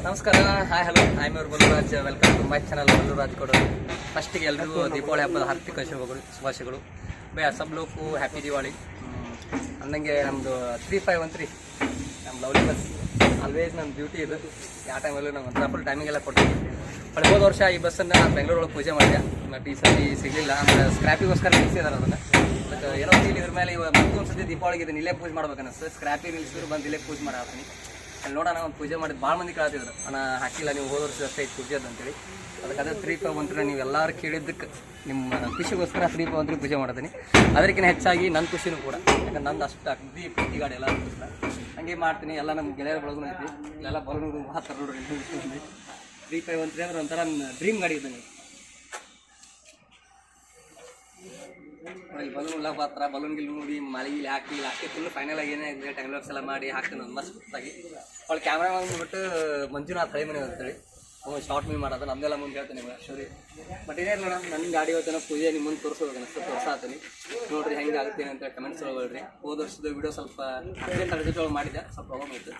ನಮಸ್ಕಾರ, hi hello, I am your Baluraj. Welcome to my channel Baluraj ಕೊಡೋದು. ಫಸ್ಟಿಗೆ ಎಲ್ರಿಗೂ ದೀಪಾವಳಿ ಹಬ್ಬದ ಹಾರ್ದಿಕ ಶುಭಾಶಯಗಳು. ಬೈ ಸಬ್ ಲೋಕು ಹ್ಯಾಪಿ ದಿವಾಳಿ. ಅಂದಂಗೆ ನಮ್ಮದು 3513 ನಮ್ಮ ಲವ್ಲಿ ಬಸ್ ಆಲ್ವೇಸ್ ನನ್ನ ಡ್ಯೂಟಿ ಇದು. ಯಾವ ಟೈಮಲ್ಲೂ ನಾವು ಒಂಥರ ಫುಲ್ ಟೈಮಿಂಗೆಲ್ಲ ಕೊಡ್ತೀವಿ. ಬಟ್ ಹೋದ ವರ್ಷ ಈ ಬಸ್ಸನ್ನು ನಾನು ಬೆಂಗಳೂರೊಳಗೆ ಪೂಜೆ ಮಾಡಿದೆ. ಬಟ್ ಈ ಸತಿ ಸಿಗಲಿಲ್ಲ. ಅಂದರೆ ಸ್ಕ್ರ್ಯಾಪಿಗೋಸ್ಕರ ನಿಲ್ಲಿಸಿದಾರೆ ಅದನ್ನು. ಬಟ್ ಏನೋ ಫೀಲ್ ಇದ್ರ ಮೇಲೆ ಮತ್ತೊಂದು ಸತಿ ದೀಪಾವಳಿಗೆ ಇದನ್ನು ಇಲ್ಲೇ ಪೂಜೆ ಮಾಡ್ಬೇಕನ್ನಿಸ್ತು. ಸ್ಕ್ರ್ಯಾಪಿ ನಿಲ್ಲಿಸಿದ್ರು ಬಂದು ಇಲ್ಲೇ ಪೂಜೆ ಮಾಡಾತೀನಿ. ಅಲ್ಲಿ ನೋಡೋಣ, ಒಂದು ಪೂಜೆ ಮಾಡಿದ್ದು ಭಾಳ ಮಂದಿ ಕೇಳ್ತಿದ್ರು, ಅಣ್ಣ ಹಾಕಿಲ್ಲ ನೀವು ಹೋದ ವರ್ಷ ಅಷ್ಟೇ ಪೂಜೆ ಅಂತೇಳಿ. ಅದಕ್ಕೆ ಅದೇ 3513 ನೀವು ಎಲ್ಲರೂ ಕೇಳಿದ್ದಕ್ಕೆ ನಿಮ್ಮ ಖುಷಿಗೋಸ್ಕರ 3513 ಪೂಜೆ ಮಾಡ್ತೀನಿ. ಅದಕ್ಕಿಂತ ಹೆಚ್ಚಾಗಿ ನನ್ನ ಖುಷಿನೂ ಕೂಡ, ಯಾಕಂದ್ರೆ ನಂದು ಅಷ್ಟು ಅಗ್ದಿ ಪ್ರೀತಿ ಗಾಡಿ ಎಲ್ಲ ಖುಷಿ ಹಂಗೆ ಮಾಡ್ತೀನಿ. ಎಲ್ಲ ನಮ್ಮ ಗೆಳೆಯರ ಬಳಗೂ ಐತಿ, ಇಲ್ಲೆಲ್ಲ ಬಲೂನು ಮಾತ್ರ ನೋಡ್ರಿ. 3513 ಅಂದ್ರೆ ಒಂಥರ ನನ್ನ ಡ್ರೀಮ್ ಗಾಡಿ ಇದ್ದಂಗೆ. ಈ ಬಲೂನ್ ಎಲ್ಲ ಪಾತ್ರ ಬಲೂನ್ ಗಿಲ್ ನೋಡಿ ಮಾಲಿಗಿಲಿ ಹಾಕಿ ಲಾಸ್ಟಿಗೆ ಫುಲ್ ಫೈನಲ್ ಆಗಿ ಏನೇ ಟೈಮ್ ಲಾಕ್ಸ್ ಎಲ್ಲ ಮಾಡಿ ಹಾಕ್ತೀನಿ ಒಂದು ಮಸ್ತಾಗಿ. ಅವಳು ಕ್ಯಾಮ್ರಾ ಬಂದ್ಬಿಟ್ಟು ಮಂಜುನಾಥ್ ಹಳೆ ಮನೆ ಅಂತೇಳಿ ಅವ್ನು ಶಾರ್ಟ್ ಮೀ ಮಾಡೋದು ನಮ್ದೆಲ್ಲ ಮುಂದೆ ಹೇಳ್ತೀನಿ ನಿಮ್ಗೆ ಸ್ಟೋರಿ. ಬಟ್ ಏನೇ ನೋಡ ನನ್ನ ಗಾಡಿ ಹೋಗ್ತಾನೆ ಪೂಜೆ ನಿಮ್ಮ ಮುಂದೆ ತೋರಿಸ್ಬೇಕು ಅನಿಸ್ತು, ತೋರಿಸಾತೀನಿ ನೋಡ್ರಿ ಹೆಂಗೆ ಆಗುತ್ತೆ ಅಂತ ಕಮೆಂಟ್ಸ್ ಒಳಗಳ್ರಿ. ಹೋದ ವರ್ಷದ ವೀಡಿಯೋ ಸ್ವಲ್ಪ ಅರ್ಜೆಂಟ್ ಒಳಗೆ ಮಾಡಿದ್ದೆ, ಸ್ವಲ್ಪ ಪ್ರಾಬ್ಲಮ್ ಇತ್ತು.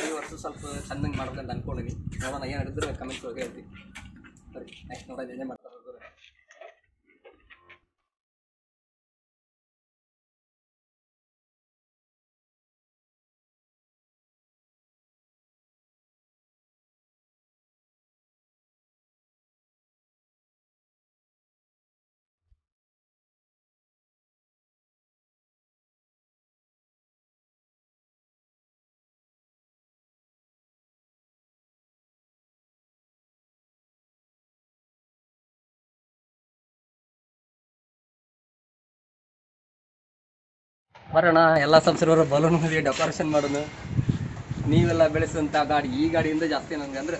ಈ ವರ್ಷ ಸ್ವಲ್ಪ ಚೆಂದಂಗೆ ಮಾಡ್ಬೇಕಂತ ಅನ್ಕೊಂಡಿನಿ. ನೋಡೋಣ ಏನು ಹಿಡಿದ್ರೆ ಕಮೆಂಟ್ಸ್ ಒಳಗೆ ಹೇಳ್ತೀವಿ. ಸರಿ, ನೆಕ್ಸ್ಟ್ ನೋಡೋಣ ಏನೇ ಮಾಡ್ತಾರೆ. ಬರೋಣ, ಎಲ್ಲ ಸಬ್ಸ್ಕ್ರೈಬರ್ ಬಲೂನ್ ಮೇಲೆ ಡೆಕೋರೇಷನ್ ಮಾಡೋದು. ನೀವೆಲ್ಲ ಬೆಳೆಸಿದಂಥ ಗಾಡಿ, ಈ ಗಾಡಿಯಿಂದ ಜಾಸ್ತಿ ನನಗೆ ಅಂದರೆ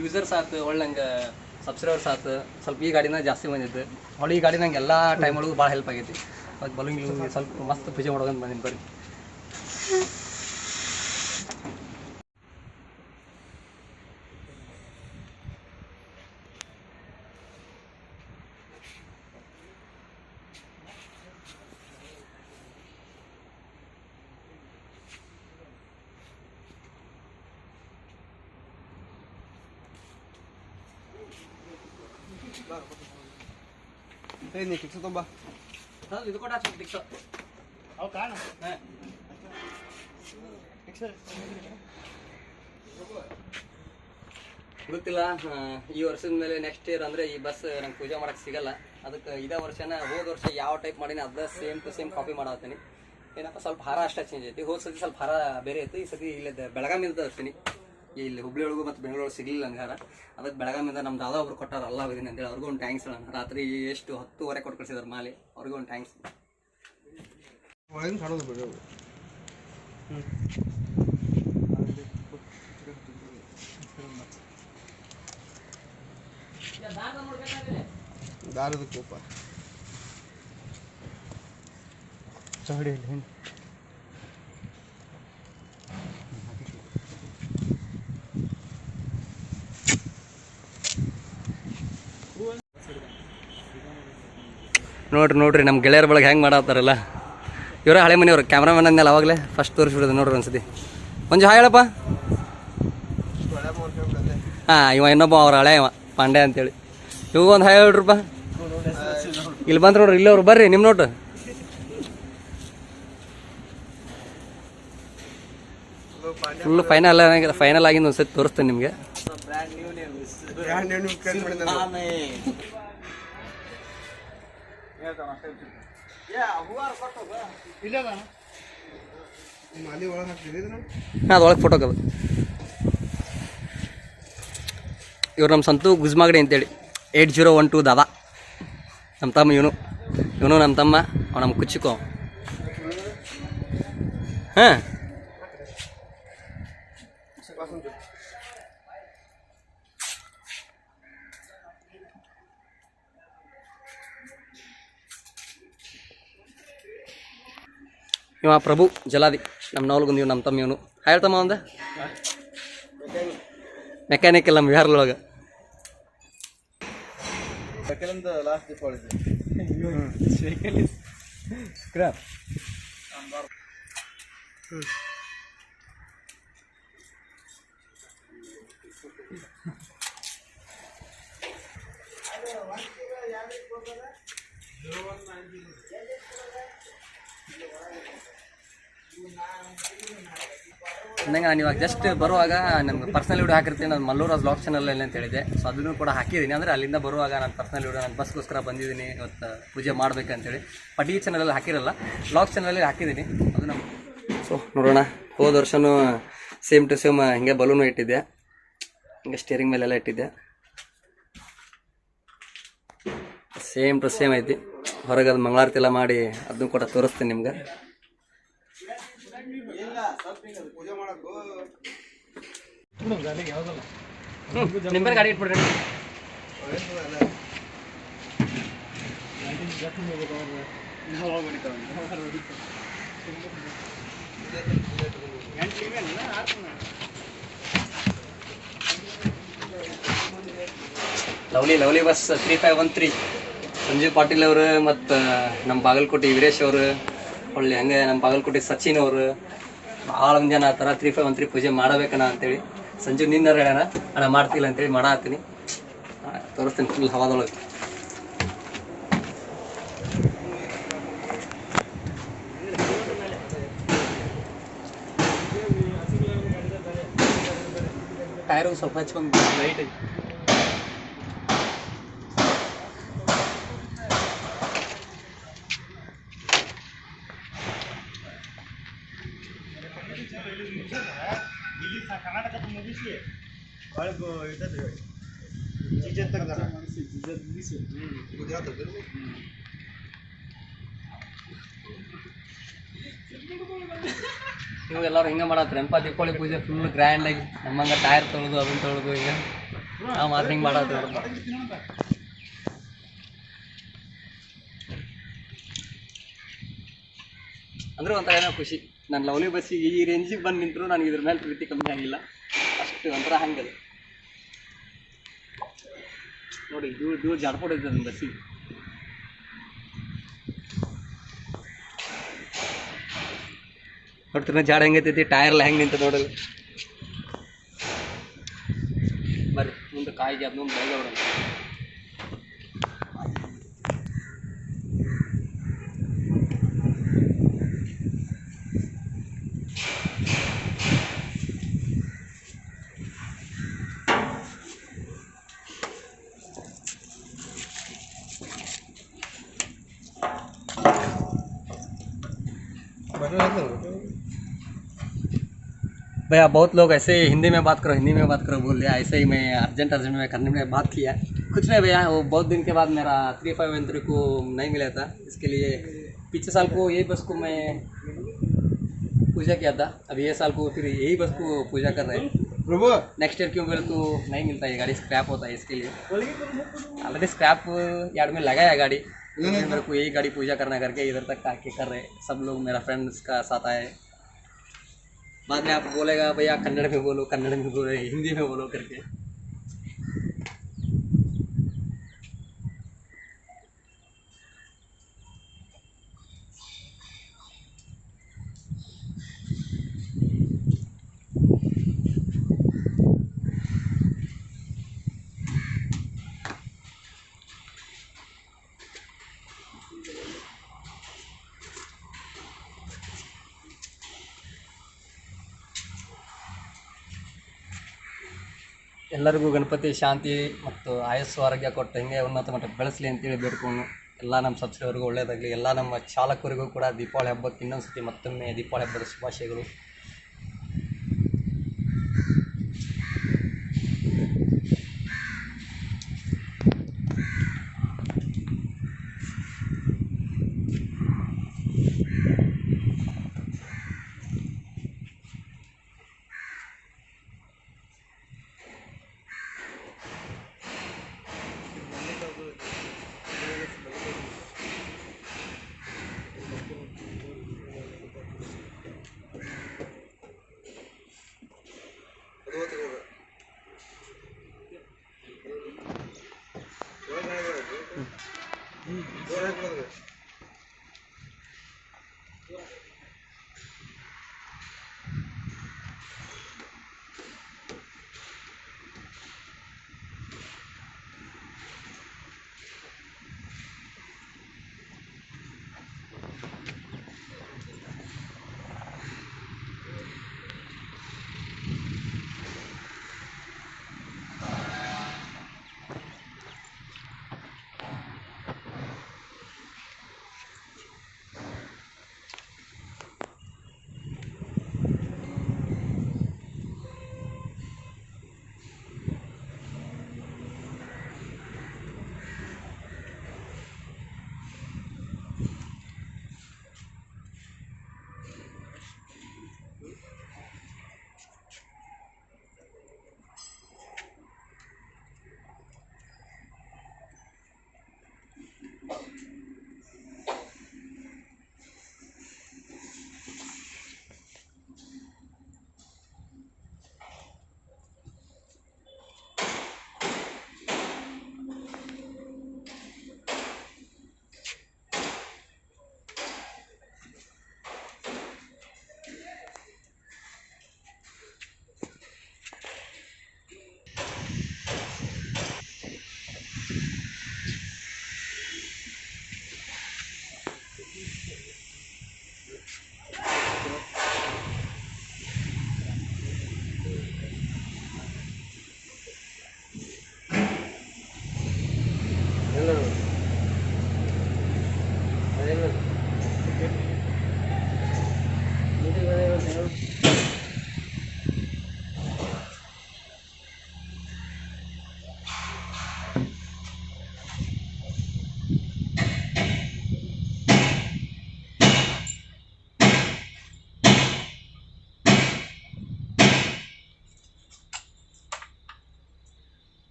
ಯೂಸರ್ಸ್ ಆಯ್ತು, ಒಳ್ಳಂಗೆ ಸಬ್ಸ್ಕ್ರೈಬರ್ಸ್ ಆಯ್ತು, ಸ್ವಲ್ಪ ಈ ಗಾಡಿನ ಜಾಸ್ತಿ ಬಂದಿತ್ತು. ಅವಳು ಈ ಗಾಡಿ ನಂಗೆ ಎಲ್ಲ ಟೈಮ್ ಒಳಗೂ ಭಾಳ ಹೆಲ್ಪ್ ಆಗೈತಿ. ಅದಕ್ಕೆ ಬಲೂನ್ ಸ್ವಲ್ಪ ಮಸ್ತ್ ಪೂಜೆ ಮಾಡೋದಂತ ಬಂದಿನಿ. ಬರ್ರಿ Ini fix itu bah. ಇದು ಕೊಟ್ಟು ಹಾಕಿ ಫಿಕ್ಸ್. Oh kan? Fix. ಗೊತ್ತಿಲ್ಲ, ಈ ವರ್ಷದ ಮೇಲೆ ನೆಕ್ಸ್ಟ್ ಇಯರ್ ಅಂದರೆ ಈ ಬಸ್ ನಂಗೆ ಪೂಜೆ ಮಾಡೋಕ್ಕೆ ಸಿಗಲ್ಲ. ಅದಕ್ಕೆ ಇದೇ ವರ್ಷನ ಹೋದ ವರ್ಷ ಯಾವ ಟೈಪ್ ಮಾಡೀನಿ ಅದೇ ಸೇಮ್ ಟು ಸೇಮ್ ಕಾಪಿ ಮಾಡತ್ತೀನಿ. ಏನಪ್ಪ ಸ್ವಲ್ಪ ಹಾರ ಅಷ್ಟೇ ಚೇಂಜ್ ಐತಿ. ಹೋದ ಸತಿ ಸ್ವಲ್ಪ ಹಾರ ಬೇರೆ ಐತಿ, ಈ ಸತಿ ಇಲ್ಲದ ಬೆಳಗಾಮಿಂದ ತರಿಸ್ತೀನಿ. ಇಲ್ಲಿ ಹುಬ್ಳಿ ಒಳಗೂ ಮತ್ತು ಬೆಂಗಳೂರು ಸಿಗಲಿಲ್ಲ ನಂಗೆ ಹಾರ. ಅದಕ್ಕೆ ಬೆಳಗಾಮಿಂದ ನಮ್ಮ ದಾದಾ ಒಬ್ರು ಕೊಟ್ಟಾರ, ಅಲ್ಲ ಹೋಗಿದ್ದೀನಿ ಅಂತೇಳಿ. ಅವ್ರಿಗೂ ಒಂದು ಟ್ಯಾಂಕ್ಸ್. ರಾತ್ರಿ ಎಷ್ಟು 10:30 ಕೊಟ್ಟು ಕಳಿಸಿದಾರೆ ಮಾಲೆ, ಅವ್ರಿಗೂ ಒಂದು ಟ್ಯಾಂಕ್ಸ್. ದಾರದ ಕೋಪ ಚಹಡಿ ನೋಡ್ರಿ ನಮ್ಮ ಗೆಳೆಯರ ಬಳಗೆ ಹೆಂಗೆ ಮಾಡತ್ತಾರಲ್ಲ. ಇವರ ಹಳೆ ಮನೆಯವರು ಕ್ಯಾಮ್ರಾಮನ್ ಅಂದೆಲ್ಲ ಅವಾಗಲೇ ಫಸ್ಟ್ ತೋರಿಸ್ಬಿಡೋದು ನೋಡ್ರಿ ಒಂದ್ಸತಿ. ಒಂದು ಹಾಯ್ ಹೇಳಪ್ಪ. ಹಾಂ, ಇವ ಇನ್ನೊಬ್ಬ ಅವ್ರ ಹಳೆ ಇವ ಪಾಂಡೆ ಅಂತೇಳಿ. ಇವಾಗ ಒಂದು ಹಾಯ್ ಹೇಳ್ರಪ್ಪ. ಇಲ್ಲಿ ಬಂದ್ರೆ ನೋಡ್ರಿ, ಇಲ್ಲವ್ರು ಬರ್ರಿ ನಿಮ್ಮ ನೋಟು. ಫುಲ್ ಫೈನಲ್ ಆಗಿಂದ ಒಂದ್ಸತಿ ತೋರಿಸ್ತೇನೆ ನಿಮಗೆ. ಅದೊಳಗೆ ಫೋಟೋ ಅದು. ಇವ್ರು ನಮ್ಮ ಸಂತು ಗುಜ್ಮಾಗಡಿ ಅಂತೇಳಿ 8012 ದಾದಾ. ನಮ್ಮ ತಮ್ಮ ಇವನು ನಮ್ಮ ತಮ್ಮ, ಅವ ನಮ್ಮ ಕುಚ್ಚಿಕೋ. ಹಾಂ, ಇವ ಪ್ರಭು ಜಲಾದಿ, ನಮ್ಮ ನವಲ್ಗುಂದ. ಇವ್ ನಮ್ಮ ತಮ್ಮ ಇವನು. ಹೇಳ್ತಮ್ಮ ಒಂದ ಮೆಕ್ಯಾನಿಕ್ ಇಲ್ಲ ನಮ್ಮ ಬಿಹಾರದೊಳಗೆ. ಲಾಸ್ಟ್ ದೀಪಾವಳಿ ಅಂದಂಗೆ ನಾನು ಇವಾಗ ಜಸ್ಟ್ ಬರುವಾಗ ನಮ್ಗೆ ಪರ್ಸನಲ್ ವಿಡಿಯೋ ಹಾಕಿರ್ತೀನಿ ನಾನು ಮಲ್ಲೂರಾಜ್ ವ್ಲಾಗ್ ಚಾನಲಲ್ಲಿ ಅಂತ ಹೇಳಿದೆ. ಸೊ ಅದನ್ನು ಕೂಡ ಹಾಕಿದ್ದೀನಿ. ಅಂದರೆ ಅಲ್ಲಿಂದ ಬರುವಾಗ ನಾನು ಪರ್ಸನಲ್ ವಿಡಿಯೋ ನಾನು ಬಸ್ಗೋಸ್ಕರ ಬಂದಿದ್ದೀನಿ ಇವತ್ತು ಪೂಜೆ ಮಾಡಬೇಕಂತೇಳಿ. ಬಟ್ ಈ ಚಾನಲಲ್ಲಿ ಹಾಕಿರಲ್ಲ, ವ್ಲಾಗ್ ಚಾನಲಲ್ಲಿ ಹಾಕಿದ್ದೀನಿ. ಅದು ನಮ್ಮ ಸೊ ನೋಡೋಣ. ಹೋದ ವರ್ಷವೂ ಸೇಮ್ ಟು ಸೇಮ್ ಹಿಂಗೆ ಬಲೂನು ಇಟ್ಟಿದ್ದೆ, ಹಿಂಗೆ ಸ್ಟೇರಿಂಗ್ ಮೇಲೆಲ್ಲ ಇಟ್ಟಿದ್ದೆ. ಸೇಮ್ ಟು ಸೇಮ್ ಐತಿ. ಹೊರಗೆ ಅದು ಮಂಗಳಾರತಿ ಎಲ್ಲ ಮಾಡಿ ಅದನ್ನು ಕೂಡ ತೋರಿಸ್ತೀನಿ ನಿಮ್ಗೆ. ನಿಮ್ಮ ಗಾಡಿ ಇಟ್ಬಿಡ್ರಿ. ಲವ್ಲಿ ಬಸ್ 3513 ಸಂಜೀವ್ ಪಾಟೀಲ್ ಅವರು ಮತ್ತು ನಮ್ಮ ಬಾಗಲಕೋಟೆ ವೀರೇಶ್ ಅವರು, ಒಳ್ಳೆ ಹಂಗೆ ನಮ್ಮ ಬಾಗಲಕೋಟೆ ಸಚಿನ್ ಅವರು, ಭಾಳ ಮಂದಿ ಜನ ಆ ಥರ 3513 ಪೂಜೆ ಮಾಡಬೇಕಣ್ಣ ಅಂತೇಳಿ. ಸಂಜೀವ್ ನಿನ್ನ ಹೇಳೋಣ ಅಣ್ಣ ಮಾಡ್ತಿಲ್ಲ ಅಂತೇಳಿ ಮಾಡತ್ತೀನಿ. ತೋರಿಸ್ತೀನಿ ಫುಲ್ ಹವಾದೊಳಗೆ. ಟೈರು ಸ್ವಲ್ಪ ಹಚ್ಕೊಂಡು ಲೈಟ್ ಐತಿ. ಕರ್ನಾಟಕದ ಮುಗಿಸಿ ಒಳಗೆ ಇರ್ತದೆ ಜಿಜತ್ ತೆಗ್ದಾರ ಮುಗಿಸಿ ಗುಜರಾತ್ ಇವಾಗ ಎಲ್ಲರೂ ಹಿಂಗೆ ಮಾಡತ್ತಾರೆ. ದೀಪಾವಳಿ ಪೂಜೆ ಫುಲ್ ಗ್ರ್ಯಾಂಡಾಗಿ ನಮ್ಮಂಗೆ ಟೈರ್ ತೊಳೆದು ಅದನ್ನ ತೊಳೆದು ಹಿಂಗೆ ನಾವು ಮಾತ್ರ ಹಿಂಗೆ ಮಾಡತ್ತೀವಿ. ಅಂದ್ರೆ ಒಂಥರ ಏನೋ ಖುಷಿ. ನಾನು ಲವ್ಲಿ ಬಸ್ಸಿಗೆ ಈ ರೇಂಜಿಗೆ ಬಂದು ನಿಂತರು ನನಗೆ ಇದ್ರ ಮೇಲೆ ಪ್ರೀತಿ ಕಮ್ಮಿ ಆಗಿಲ್ಲ. ಅಷ್ಟು ಒಂಥರ ಹಂಗದು ನೋಡಿ. ದೂರ ಜಾಡ್ಪೊಡೈತೆ ಅದನ್ನ ಬಸ್ಸಿಗೆ. ನೋಡ್ತೀರ ಜಾಡ ಹೆಂಗೈತೈತಿ, ಟೈರ್ಲ್ಲ ಹೆಂಗೆ ನಿಂತ ನೋಡಲ್ಲ. ಬರ್ರಿ ಮುಂದೆ ಕಾಯಿಗೆ ಅದನ್ನೊಂದು ಬೇಗ ಬಿಡೋಣ. भैया बहुत लोग ऐसे हिंदी में बात करो बोल दिया. ऐसे ही मैं अर्जेंट में करने में बात किया. कुछ नहीं भैया, वो बहुत दिन के बाद मेरा 3513 को नहीं मिला था. इसके लिए पिछले साल को यही बस को मैं पूजा किया था. अब ये साल को फिर यही बस को पूजा कर रहे हैं. नेक्स्ट ईयर क्यों बोले तो नहीं मिलता, ये गाड़ी स्क्रैप होता है. इसके लिए ऑलरेडी स्क्रैप यार्ड में लगाया है गाड़ी. मेरे को यही गाड़ी पूजा करना करके इधर तक आके कर रहे. सब लोग मेरा फ्रेंड्स का साथ आए. बाद में आप बोलेगा भैया कन्नड़ में बोलो, हिंदी में बोलो करके. ಎಲ್ಲರಿಗೂ ಗಣಪತಿ ಶಾಂತಿ ಮತ್ತು ಆಯಸ್ಸು ಆರೋಗ್ಯ ಕೊಟ್ಟು ಹಿಂಗೆ ಉನ್ನತ ಮಟ್ಟಕ್ಕೆ ಬೆಳೆಸಲಿ ಅಂತೇಳಿ ಬೇಡ್ಕೊಂಡು, ಎಲ್ಲ ನಮ್ಮ ಸಬ್ಸ್ಕ್ರೈಬರ್ಗೂ ಒಳ್ಳೆಯದಾಗಲಿ. ಎಲ್ಲ ನಮ್ಮ ಚಾಲಕರಿಗೂ ಕೂಡ ದೀಪಾವಳಿ ಹಬ್ಬಕ್ಕೆ ಇನ್ನೊಂದು ಸತಿ ಮತ್ತೊಮ್ಮೆ ದೀಪಾವಳಿ ಹಬ್ಬದ ಶುಭಾಶಯಗಳು.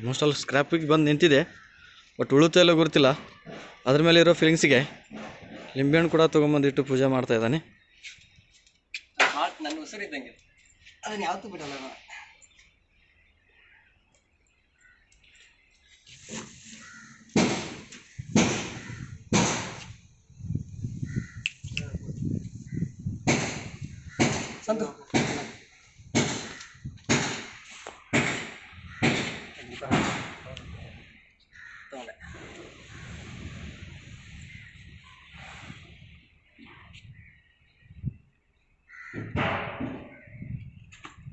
ಆಲ್ಮೋಸ್ಟ್ ಆಲ್ ಸ್ಕ್ರ್ಯಾಪಿಗೆ ಬಂದು ನಿಂತಿದೆ, ಬಟ್ ಉಳುತ್ತಾ ಎಲ್ಲ ಗೊತ್ತಿಲ್ಲ. ಅದ್ರ ಮೇಲೆ ಇರೋ ಫೀಲಿಂಗ್ಸಿಗೆ ಲಿಂಬೆಹಣ್ಣು ಕೂಡ ತೊಗೊಂಬಂದಿಟ್ಟು ಪೂಜೆ ಮಾಡ್ತಾ ಇದ್ದಾನೆ. ಹಾರ್ಟ್ ನನ್ನ ಉಸಿರಿದ್ದಂಗೆ, ಅದನ್ನ ಯಾವತ್ತೂ ಬಿಡಲ್ಲ ನಾನು. ಸಂತು ತಗೊಂಡೆ.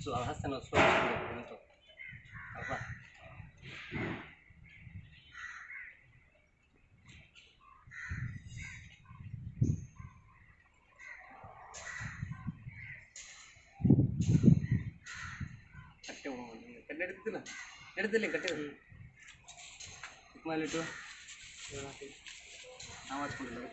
ಸೊ ಹಸ್ತನ ಅಲ್ವಾ ಕಟ್ಟೆ ಕಟ್ಟೆ ಹಿಡಿದಿಲ್ಲ, ಹಿಡಿದಿಲ್ಲ ಕಟ್ಟೆ ಚಿಕ್ಕಮಲ್ಲಿಟ್ಟು ನಾವು ಹಚ್ಕೊಂಡಿಲ್ಲ.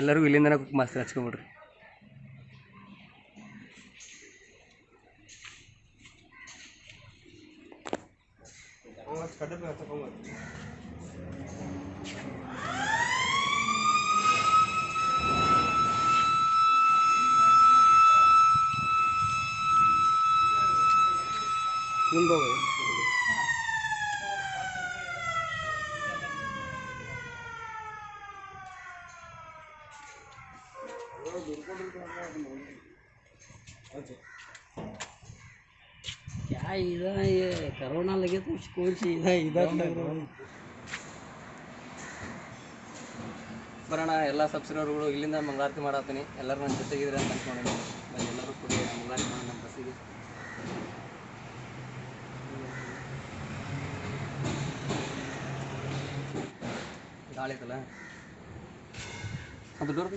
ಎಲ್ಲರಿಗೂ ಇಲ್ಲಿಂದನೇ ಕುಕ್ ಮಾಸ್ತಿ ಹಚ್ಕೊಂಬಿಡ್ರಿ. क्या इधर ये कोरोना लगे तो स्कूल से इधर लग रहा है. ಬರೋಣ. ಎಲ್ಲ ಸಬ್ಸ್ಕ್ರೈಬರ್ಗಳು ಇಲ್ಲಿಂದ ಮಂಗಳಾರತಿ ಮಾಡತ್ತೀನಿ. ಎಲ್ಲರೂ ನನ್ನ ಜೊತೆಗಿದ್ರೆ ಅಂತ ಅಂದ್ಕೊಂಡಿದ್ದೀನಿ. ಬನ್ನಿ ಎಲ್ಲರೂ ಕೂಡ ಮಂಗಳಾರತಿ ಮಾಡೋಣ ನಮ್ಮ ಬಸ್ಸಿಗೆ. ಗಾಳಿ ಐತಲ್ಲ ಅದು ಡೋರ್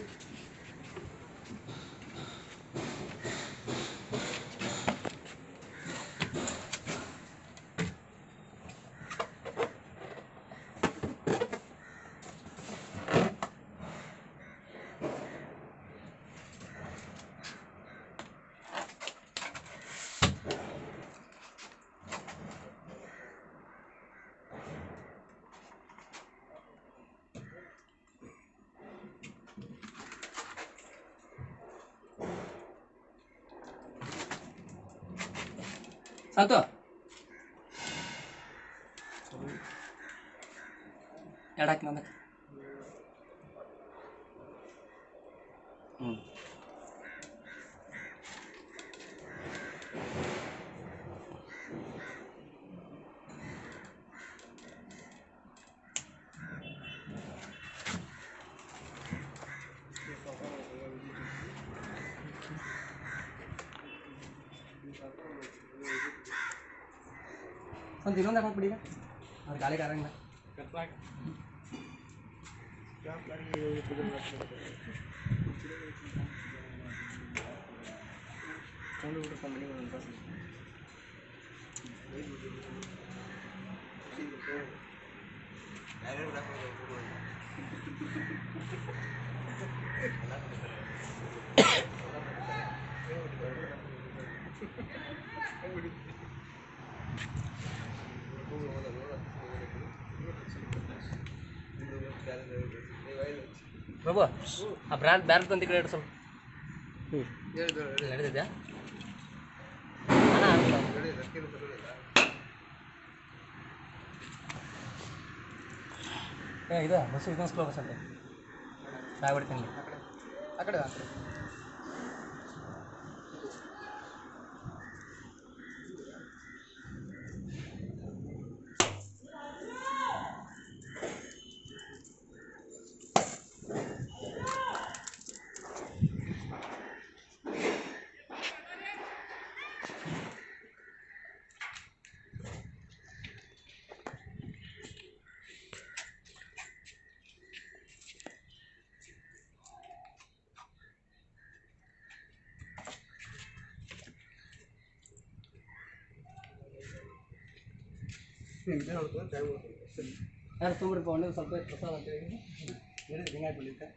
ಸಂತು ಎಡಕ್ಕೆ ನಂದಕ್ಕೆ ಒಂದು ಇನ್ನೊಂದು ಹಾಕೊಂಡು ಬಿಡಿ. ಅವ್ರು ಗಾಳಿ ಕಾರಂಗಿಲ್ಲ. ಬಾಬು ಆ ಬ್ರ್ಯಾಂಡ್ ಬ್ಯಾರೆ ತಂದು ಕಡೆ ಸ್ವಲ್ಪ ನಡೆದಿದ್ಯಾ ಇದು ಬಸ್ಸು ಇದೊಂದು ಸ್ಲೋ ಬಸ್ ಅಂತ ಸಾಯ್ ಬಿಡ್ತೀನಿ ಆ ಕಡೆ ಇದೇ ನೋಡ್ಕೊಂಡು ಟೈಮ್ ಯಾರು ತುಂಬ್ರಿಪ್ಪ ಒಳ್ಳೆ ಸ್ವಲ್ಪ ಪ್ರಸಾದ ಅಂತ ಹೇಳಿ ಹಿಂಗಾಗಿ ಬಿಡ್ಲಿಕ್ಕೆ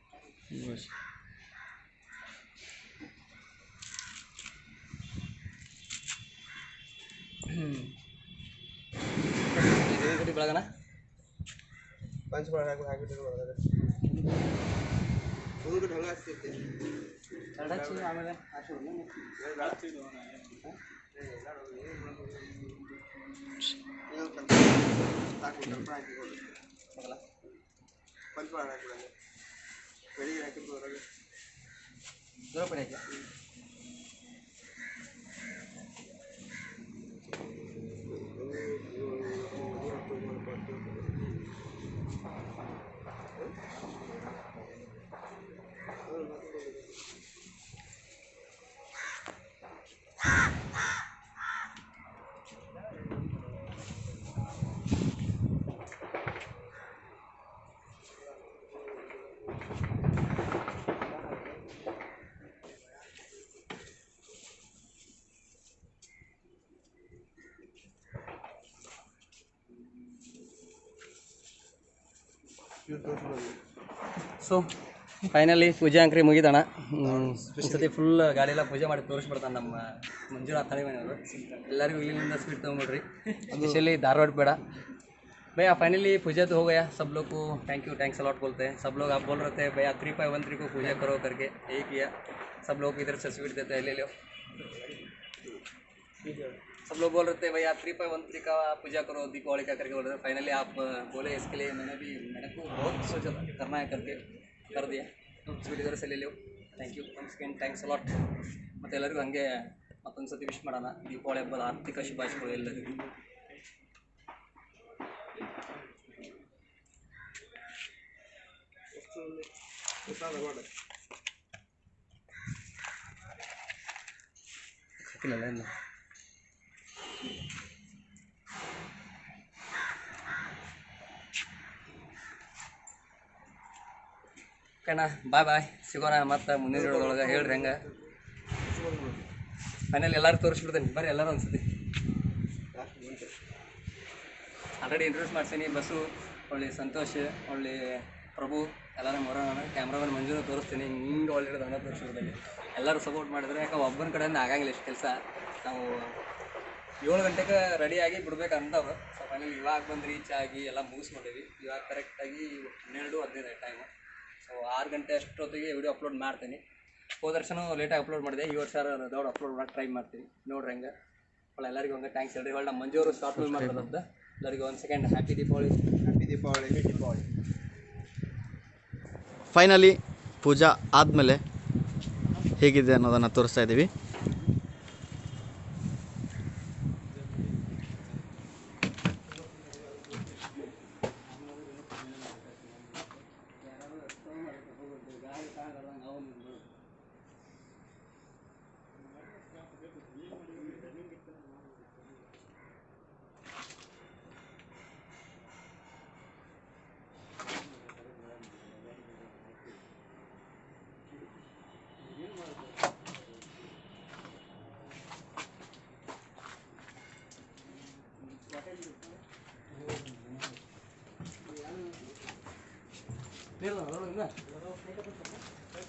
ಗಡಿ ಬೆಳಗನ ಪಂಚಪಾಳ ಹಾಕಿಬಿಟ್ಟು ಹುಡುಗರು ಹಂಗೆ ಆಗ್ತೈತಿ ಆಮೇಲೆ ಪಂಚಪಾಳ ಹಾಕಿಬಿಡಂಗೆ ಬೆಳಿಗ್ಗೆ ಹಾಕಿಬಿಟ್ಟು ಹೊರಗೆ ದೂರ ಪಡಿ ಹಾಕಿ ಸೊ ಫೈನಲಿ ಪೂಜೆ ಅಂಕ್ರಿ ಮುಗಿದಣ ಒಂದ್ಸತಿ ಫುಲ್ ಗಾಡಿ ಎಲ್ಲ ಪೂಜೆ ಮಾಡಿ ತೋರಿಸ್ಬಿಡ್ತಾನೆ ನಮ್ಮ ಮಂಜುನಾಥ್ ತಳಿಮನೆಯವರು ಎಲ್ಲರಿಗೂ ಇಲ್ಲಿಂದ ಸ್ವೀಟ್ ತೊಗೊಂಬಿಡ್ರಿ ಸ್ಪೆಷಲಿ ಧಾರವಾಡ ಬೇಡ भैया फाइनली पूजा तो हो गया सब लोग को थैंक्स अलॉट बोलते हैं सब लोग आप बोल रहे थे भैया 3/13 को पूजा करो करके यही किया सब लोग इधर से स्वीट देते हैं ले लो सब लोग बोल रहे थे भैया 3/13 का पूजा करो दीपावली का करके बोल रहे थे फाइनली आप बोले इसके लिए मैंने को बहुत सोचा था करना है करके कर दिया स्वीट इधर से ले लो थैंक यू थैंक्स अलॉट ಮತ್ತು ಎಲ್ಲರಿಗೂ ಹಾಗೆ ಮತ್ತೊಂದು ಸತಿ ವಿಶ್ ಮಾಡೋಣ ದೀಪಾವಳಿ ಹಬ್ಬದ ಆರ್ಥಿಕ ಶುಭಾಶಯಗಳು ಎಲ್ಲರಿಗೂ ಹಾಕಿಲ್ಲ ಇನ್ನು ಓಕೆನಾ ಬಾಯ್ ಸಿಗೋಣ ಮತ್ತು ಮುಂದಿನ ವಿಡಿಯೋದೊಳಗೆ ಹೇಳ್ರಿ ಹೆಂಗೆ ಫೈನಲ್ ಎಲ್ಲರೂ ತೋರಿಸ್ಬಿಡ್ತೇನೆ ಬರ್ರಿ ಎಲ್ಲರೂ ಅನ್ಸುತ್ತೆ ಆಲ್ರೆಡಿ ಇಂಟ್ರೊಡ್ಯೂಸ್ ಮಾಡ್ಸೀನಿ ಬಸ್ಸು ಒಳ್ಳೆ ಸಂತೋಷ್ ಒಳ್ಳೆ ಪ್ರಭು ಎಲ್ಲರೂ ಮೊರೋಣ ಕ್ಯಾಮ್ರಾಮನ್ ಮಂಜೂರು ತೋರಿಸ್ತೀನಿ ಹಿಂಗೆ ಒಳ್ಳೆ ಹಿಡಿದು ಅನ್ನೋ ತೋರಿಸ್ಬಿಡ್ತೀನಿ ಎಲ್ಲರೂ ಸಪೋರ್ಟ್ ಮಾಡಿದ್ರೆ ಯಾಕೆ ಒಬ್ಬನ ಕಡೆಯಿಂದ ಆಗಂಗಿಲ್ಲ ಇಷ್ಟು ಕೆಲಸ ನಾವು 7 ಗಂಟೆಗೆ ರೆಡಿಯಾಗಿ ಬಿಡ್ಬೇಕು ಅಂತವ್ರು ಸೊ ಫೈನಲ್ ಇವಾಗ ಬಂದು ರೀಚ್ ಆಗಿ ಎಲ್ಲ ಮುಗಿಸ್ಕೊಂಡಿವಿ ಇವಾಗ ಕರೆಕ್ಟಾಗಿ 12:15 ಟೈಮು ಸೊ 6 ಗಂಟೆ ಅಷ್ಟೊತ್ತಿಗೆ ವಿಡಿಯೋ ಅಪ್ಲೋಡ್ ಮಾಡ್ತೀನಿ ಹೋದ ವರ್ಷನೂ ಲೇಟಾಗಿ ಅಪ್ಲೋಡ್ ಮಾಡಿದೆ ಈ ವರ್ಷ ದೊಡ್ಡ ಅಪ್ಲೋಡ್ ಮಾಡೋಕೆ ಟ್ರೈ ಮಾಡ್ತೀನಿ ನೋಡ್ರಿ ಹಂಗೆ ಒಳ್ಳೆ ಎಲ್ಲರಿಗೂ ಹಂಗೆ ಥ್ಯಾಂಕ್ಸ್ ಹೇಳ್ರಿ ಒಳ್ಳೆ ನಮ್ಮ ಮಂಜೂರು ಶಾರ್ಟ್ ಮೂವಿ ಮಾಡ್ತಾರಂತ ಎಲ್ಲರಿಗೂ ಒಂದು ಸೆಕೆಂಡ್ ಹ್ಯಾಪಿ ದೀಪಾವಳಿ ಫೈನಲಿ ಪೂಜಾ ಆದಮೇಲೆ ಹೇಗಿದೆ ಅನ್ನೋದನ್ನು ತೋರಿಸ್ತಾ ಇದ್ದೀವಿ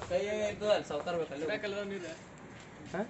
ಕೈ ಇದು ಅಲ್ಲಿ ಸಾವ್ಕಾರ ಬೇಕಲ್ಲ ಹಾಂ